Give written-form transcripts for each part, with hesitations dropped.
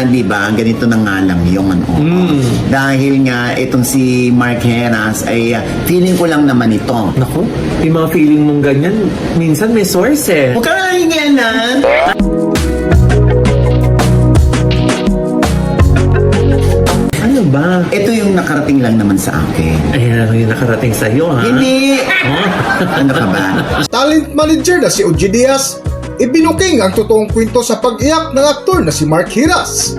di ba, ganito na nga lang yung ano. Dahil nga, itong si Mark Heras ay feeling ko lang naman ito. Naku, yung mga feeling mong ganyan, minsan may source eh. Huwag ka nga hingianan. Ano ba? Ito yung nakarating lang naman sa akin. Ayan, yung nakarating sa'yo, ha? Hindi! Ano ka ba? Talent manager na si OG Diaz, ibinuking ang totoong kwento sa pag-iyak ng aktor na si Mark Heras.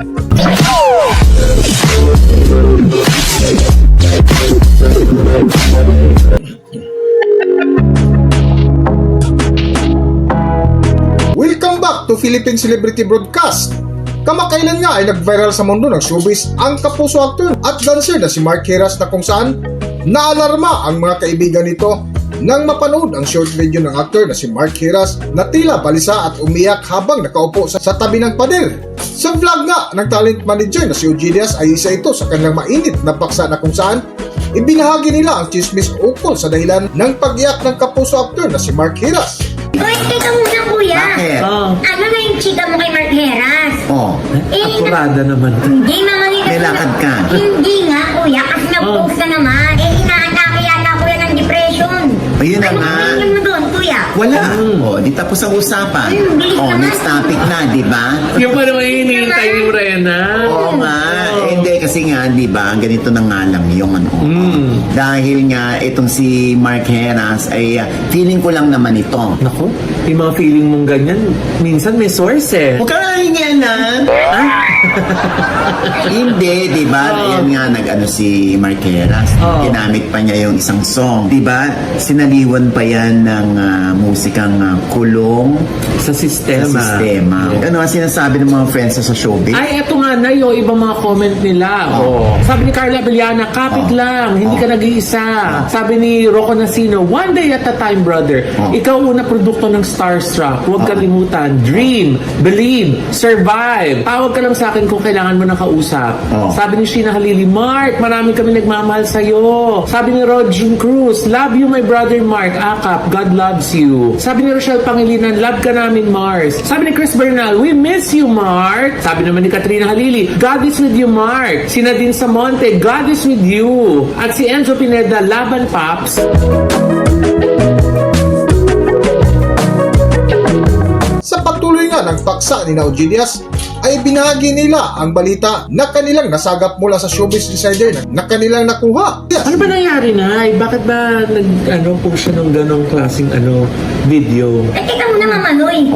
Welcome back to Philippine Celebrity Broadcast. Kamakailan nga ay nag-viral sa mundo ng showbiz ang kapuso actor at dancer na si Mark Heras na kung saan naalarma ang mga kaibigan nito nang mapanood ang short video ng actor na si Mark Heras na tila balisa at umiyak habang nakaupo sa tabi ng pader. Sa vlog nga ng talent manager na si OG Diaz ay isa ito sa kanilang mainit na paksa na kung saan ibinahagi nila ang chismis ukol sa dahilan ng pag-iyak ng kapuso actor na si Mark Heras. Uy, teka muna kuya. Bakit? Ano na yung chika mo kay Mark Heras? Oh, Akurada naman. Hindi mamali may lakad ka. Hindi nga kuya, kasi nag-post ka naman. Inaatake yata kuya ng depression. Ayun na Ano nga. opinion mo doon kuya? Wala. Oh, di tapos ang usapan. Bilis Oh, naman. next topic na, di ba? Yung pa naman hinihintay ni Rena. Oo nga. Hindi, kasi nga, di ba, ganito na nga lang yung ano. Dahil nga, itong si Mark Heras ay feeling ko lang naman ito. Naku, yung mga feeling mong ganyan, minsan may source eh. Huwag ka nga hingianan. Hindi, di ba? Yan nga, nag-ano si Mark Heras. Ginamit pa niya yung isang song. Di ba? Sinaliwan pa yan ng musikang kulong Sa sistema. sa sistema. Ano ang sinasabi ng mga friends sa showbiz? Ay, eto nga na yung ibang mga comment nila. Sabi ni Carla Abellana, kapit lang, hindi ka nag-iisa. Sabi ni Rocco Nasino, one day at a time, brother. Ikaw una produkto ng Starstruck. Huwag kalimutan. Dream, believe, survive. Tawag ka lang sa akin kung kailangan mo ng kausap. Sabi ni Sheena Halili, Mark, marami kami nagmamahal sa'yo. Sabi ni Rodjun Cruz, love you my brother Mark. Akap, God loves you. Sabi ni Rochelle Pangilinan, love ka namin Mars. Sabi ni Chris Bernal, we miss you Mark. Sabi naman ni Katrina Halili, God is with you Mark. Si Nadine Samonte, God is with you. At si Enzo Pineda, laban Paps. Sa patuloy nga ng paksa ni OG Diaz ay binahagi nila ang balita na kanilang nasagap mula sa showbiz insider na kanilang nakuha. Ano ba nangyari na? Bakit ba post siya ng ganong klaseng video? Eh, teka muna Mamaloy.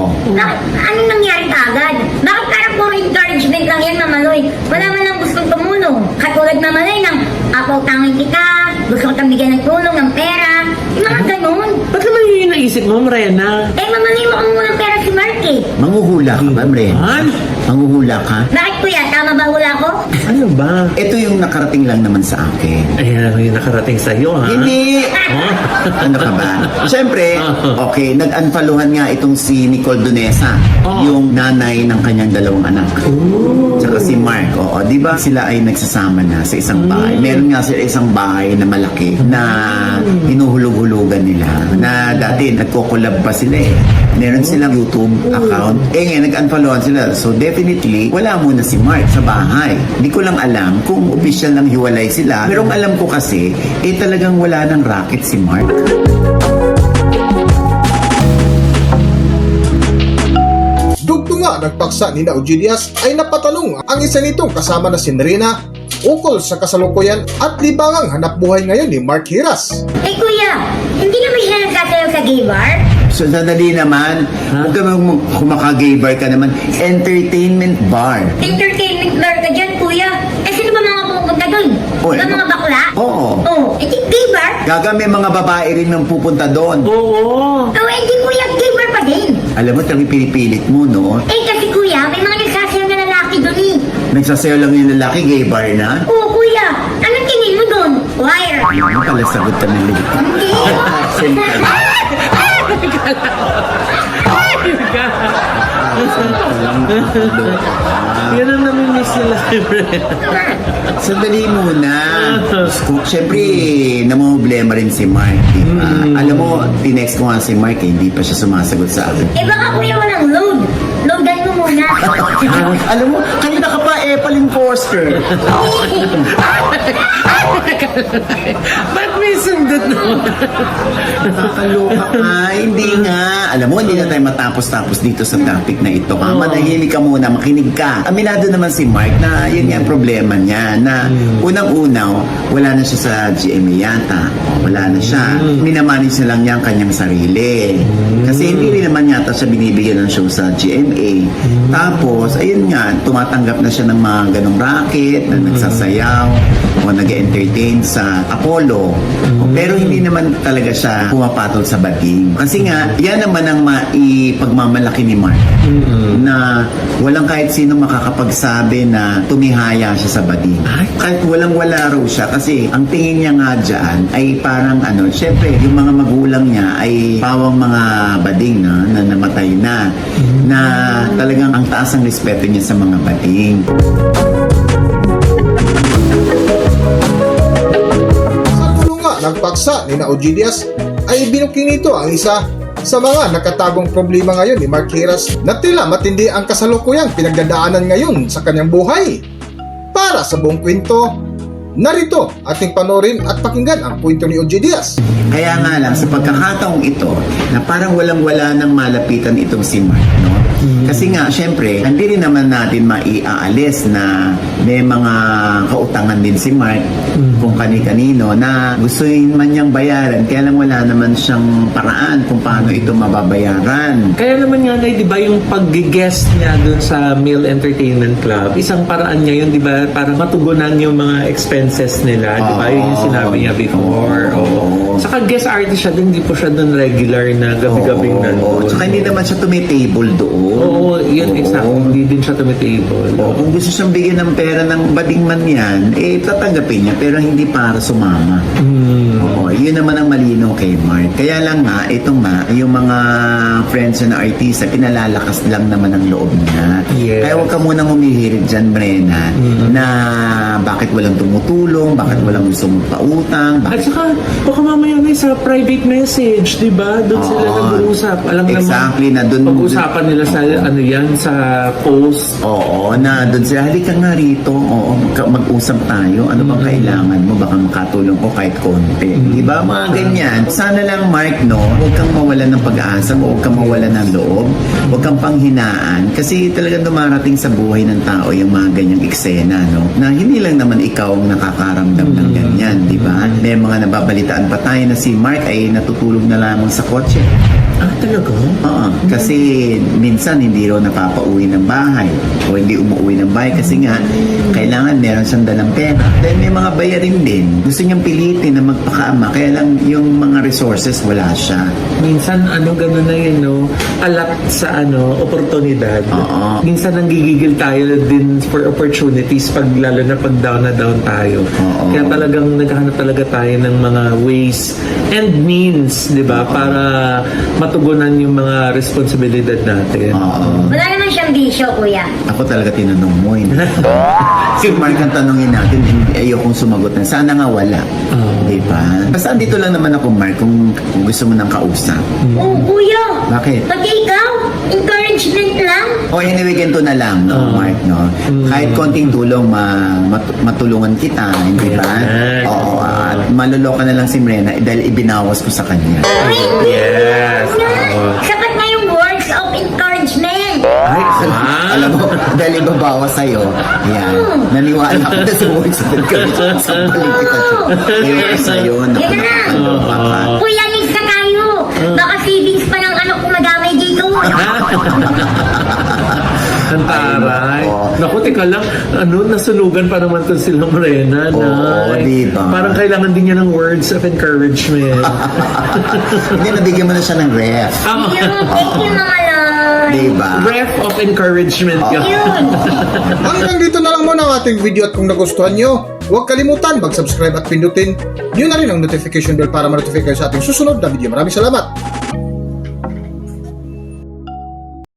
Anong nangyari agad? Bakit parang puro encouragement lang yan Mamaloy? Wala man lang gustong tumulong. Katulad Mamaloy ng apaw-tangin kita, gusto ko bigyan ng tulong, ng pera, yung mga ganun. Ba't naman yun yung naisip mo, Rena? Eh, Mamaloy mo kung ng pera si Mark eh. Manguhula ka ba, Mre? Manguhula ka? Bakit kuya? Tama ba hula ko? Ano ba? Ito yung nakarating lang naman sa akin. Ayan, yung nakarating sa'yo, ha? Hindi! Ano ka ba? Siyempre, okay, nag-unfollowan nga itong si Nicole Donesa, yung nanay ng kanyang dalawang anak. Tsaka si Mark, di ba sila ay nagsasama na sa isang bahay? Meron nga sila isang bahay na malaki na hinuhulog-hulugan nila. Na dati, nagko-collab pa sila eh. Meron silang YouTube account. Ngayon, nag-unfollowan sila. So, definitely, wala muna si Mark sa bahay. Hindi ko lang alam kung official lang hiwalay sila. Pero ang alam ko kasi, talagang wala ng racket si Mark. Dugto nga ng paksa ni OG Diaz ay napatanong ang isa nitong kasama na si Rena ukol sa kasalukuyan at libangang hanap buhay ngayon ni Mark Heras. Eh kuya, hindi naman siya nagsasayaw sa gay bar? So, sandali naman. Huwag ka kumaka-gay bar ka naman. Entertainment bar. Entertainment bar ka dyan kuya. Eh sino ba mga pupunta doon? Ba mga bakla? Oo. Gay bar? Gaga, may mga babae rin nang pupunta doon. Oo. Hindi kuya, gay bar pa din. Alam mo, talagang pinipilit mo, no? Kasi kuya, may mga nagsasayaw na lalaki doon eh. Nagsasayaw lang yung lalaki, gay bar na. Oo kuya, anong tingin mo doon? Wire. Ano pala sagot ka ng lilit? Yan ang namimiss nila. Sandali muna. Siyempre, namumblema rin si Mark. Diba? Alam mo, tinext ko nga si Mark, hindi pa siya sumasagot sa akin. Baka kuya walang load. Loadan mo muna. Alam mo, kanina ka pa Apple imposter. Ba't may sundot naman? Nakakaloka ka. Hindi nga. Alam mo, hindi na tayo matapos-tapos dito sa topic na ito. Manahimik ka muna, makinig ka. Aminado naman si Mark na yun nga ang problema niya. Na unang-unaw, wala na siya sa GMA yata. Wala na siya. Minamanage na lang niya ang kanyang sarili. Kasi hindi rin naman yata siya binibigyan ng show sa GMA. Tapos, ayun nga, tumatanggap na siya ng mga ganong racket na nagsasayaw o nag-entertain sa Apollo. Pero hindi naman talaga siya pumapatol sa bading. Kasi nga, yan naman ang maipagmamalaki ni Mark. Na walang kahit sino makakapagsabi na tumihaya siya sa bading. Kahit walang-wala raw siya. Kasi ang tingin niya nga dyan ay parang syempre, yung mga magulang niya ay pawang mga bading na namatay na. Na talagang ang taas ang respeto niya sa mga bading. Ng paksa ni Ogie Diaz ay binuking nito ang isa sa mga nakatagong problema ngayon ni Mark Heras na tila matindi ang kasalukuyang pinagdadaanan ngayon sa kanyang buhay. Para sa buong kwento, narito ating panorin at pakinggan ang kwento ni Ogie Diaz. Kaya nga lang, sa pagkakataong ito, na parang walang-wala nang malapitan itong si Mark, no? Kasi nga, syempre, hindi rin naman natin maiaalis na may mga kautangan din si Mark kung kani-kanino na gusto man niyang bayaran, kaya lang wala naman siyang paraan kung paano ito mababayaran. Kaya naman nga, di ba, yung pag-guest niya dun sa Mill Entertainment Club, isang paraan niya yun, di ba, para matugunan yung mga expenses nila, di ba? Yun yung sinabi niya before. Saka guest artist siya din, hindi po siya dun regular na gabi-gabing nandun. Saka hindi naman siya tumitable doon. Oo, yun, exactly. Hindi din siya tumitable. Kung gusto siyang bigyan ng pera ng bading man yan, tatanggapin niya, pero hindi para sumama. Oo, yun naman ang malinaw kay Mark. Kaya lang nga, ito nga, yung mga friends na artista, pinalalakas lang naman ang loob niya. Yes. Kaya huwag ka munang humihirit dyan, Brenna, na bakit walang tumutulong, bakit walang gusto mong pautang, At bakit... saka, baka mamaya na sa private message, di ba? Doon sila nag-uusap. Alam Exactly, na dun- pag-usapan nila sa, sa post. Oo, na doon sila, halika nga rito, mag-usap tayo, ano bang kailangan mo, baka makatulong ko kahit konti. Diba, mga ganyan. Sana lang, Mark, no, huwag kang mawalan ng pag-asa, huwag kang mawalan ng loob, huwag kang panghinaan, kasi talagang dumarating sa buhay ng tao yung mga ganyang eksena, no, na hindi lang naman ikaw ang nakakaramdam ng ganyan, diba? May mga nababalitaan pa tayo na si Mark ay natutulog na lamang sa kotse. Ah, talaga? Oo, kasi minsan hindi raw napapauwi ng bahay o hindi umuwi ng bahay kasi nga kailangan meron siyang dalang pera. Dahil may mga bayarin din. Gusto niyang pilitin na magpakaama kaya lang yung mga resources wala siya. Minsan, gano'n na yun, no? Alat sa, oportunidad. Oo. Minsan, nanggigigil tayo din for opportunities lalo na pag down na down tayo. Oo. Kaya talagang naghahanap talaga tayo ng mga ways and means, di ba? Para matugunan yung mga responsibilidad natin. Oo. Wala naman siyang bisyo, kuya. Ako talaga tinanong mo. Si Mark ang tanongin natin, ayokong sumagot na. Sana nga wala. Diba? Basta dito lang naman ako, Mark, kung gusto mo nang kausap. Oo, kuya. Bakit? Pag ikaw, encouragement lang. O anyway, ganito na lang, no, Mark, no? Kahit konting tulong, matulungan kita, hindi ba? Yes. Oo, at maluloko na lang si Mrena dahil ibinawas ko sa kanya. Yes. Sapat na yung words of encouragement. Ay, Alam mo, dahil ibabawas sa'yo, yan, naniwala ko na sa words of encouragement sa balik kita siya. Ayoko sa'yo, Yan na. nakakaloka ka. Kuya, next na tayo. Baka savings pa ng ano kung madamay dito. ang taray. Oo. Naku, teka lang, nasunugan pa naman to sila Morena. Oo, diba? Parang kailangan din niya ng words of encouragement. Hindi, nabigyan mo na siya ng ref. Thank you, mga lord. Diba? Breath of encouragement. Yun. Hanggang dito na lang muna ang ating video at kung nagustuhan nyo, huwag kalimutan mag-subscribe at pindutin nyo na rin ang notification bell para ma-notify kayo sa ating susunod na video. Maraming salamat!